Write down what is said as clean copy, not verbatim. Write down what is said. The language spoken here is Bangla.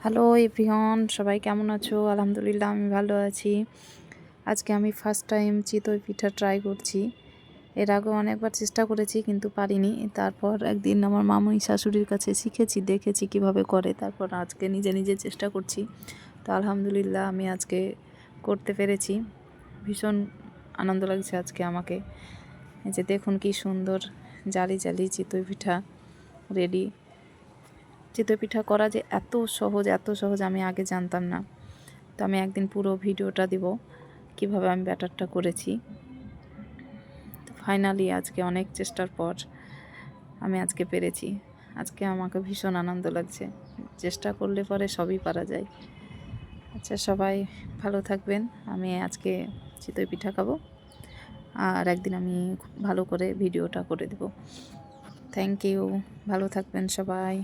হ্যালো এভরিওয়ান, সবাই কেমন আছো? আলহামদুলিল্লাহ আমি ভালো আছি। আজকে আমি ফার্স্ট টাইম চিতই পিঠা ট্রাই করছি। এর আগেও অনেকবার চেষ্টা করেছি কিন্তু পারিনি। তারপর একদিন আমার মামুনি শাশুড়ির কাছে শিখেছি, দেখেছি কিভাবে করে, তারপর আজকে নিজে নিজে চেষ্টা করছি। তো আলহামদুলিল্লাহ আমি আজকে করতে পেরেছি। ভীষণ আনন্দ লাগছে আজকে আমাকে। এই যে দেখুন কি সুন্দর জালি জালি চিতই পিঠা রেডি। চিতই পিঠা করা যে এত সহজ আমি আগে জানতাম না। তো আমি একদিন পুরো ভিডিওটা দিব কিভাবে আমি ব্যাটারটা করেছি। তো ফাইনালি আজকে অনেক চেষ্টার পর আমি আজকে পেরেছি। আজকে আমাকে ভীষণ আনন্দ লাগছে। চেষ্টা করলে পরে সবই পারা যায়। আচ্ছা, সবাই ভালো থাকবেন। আমি আজকে চিতই পিঠা খাবো, আর একদিন আমি খুব ভালো করে ভিডিওটা করে দেব। থ্যাংক ইউ, ভালো থাকবেন সবাই।